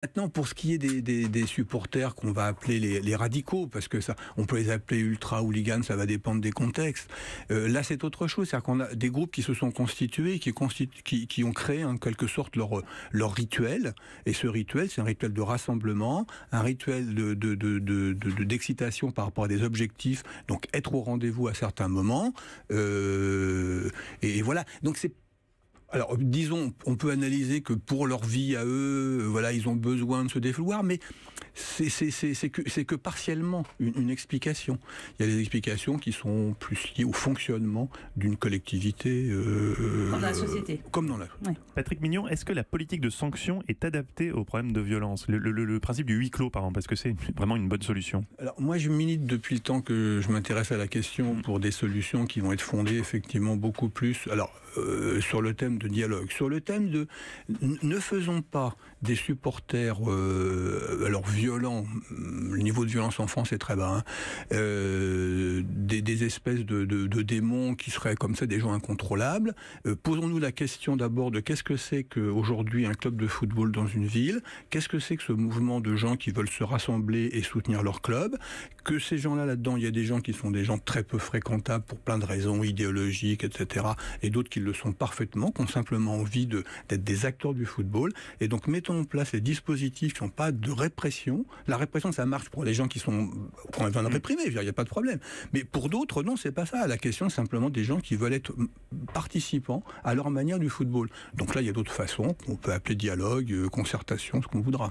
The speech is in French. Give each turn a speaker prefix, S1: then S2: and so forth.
S1: Maintenant, pour ce qui est des supporters qu'on va appeler les radicaux, parce que ça, on peut les appeler ultra-hooligans, ça va dépendre des contextes. Là, c'est autre chose. C'est-à-dire qu'on a des groupes qui se sont constitués, qui ont créé en quelque sorte leur rituel. Et ce rituel, c'est un rituel de rassemblement, un rituel d'excitation par rapport à des objectifs. Donc, être au rendez-vous à certains moments. Et voilà. Donc, c'est alors, disons, on peut analyser que pour leur vie à eux, voilà, ils ont besoin de se défouloir, mais c'est que partiellement une explication. Il y a des explications qui sont plus liées au fonctionnement d'une collectivité.
S2: Comme dans la société.
S1: Comme dans la...
S2: Ouais.
S3: Patrick Mignon, est-ce que la politique de sanction est adaptée aux problèmes de violence ? Le principe du huis clos, par exemple, est-ce que c'est vraiment une bonne solution ?
S1: Alors, moi, je milite depuis le temps que je m'intéresse à la question pour des solutions qui vont être fondées effectivement beaucoup plus... Alors, sur le thème de dialogue, sur le thème de ne faisons pas des supporters alors violents, le niveau de violence en France est très bas, hein, des espèces de démons qui seraient comme ça des gens incontrôlables. Posons-nous la question d'abord de qu'est-ce que c'est qu'aujourd'hui un club de football dans une ville, qu'est-ce que c'est que ce mouvement de gens qui veulent se rassembler et soutenir leur club, que ces gens-là là-dedans, il y a des gens qui sont des gens très peu fréquentables pour plein de raisons idéologiques, etc., et d'autres qui le sont parfaitement, qui ont simplement envie d'être des acteurs du football. Et donc mettons en place les dispositifs qui n'ont pas de répression. La répression, ça marche pour les gens qui ont besoin de réprimer, il n'y a pas de problème. Mais pour d'autres, non, c'est pas ça. La question, c'est simplement des gens qui veulent être participants à leur manière du football. Donc là, il y a d'autres façons qu'on peut appeler dialogue, concertation, ce qu'on voudra.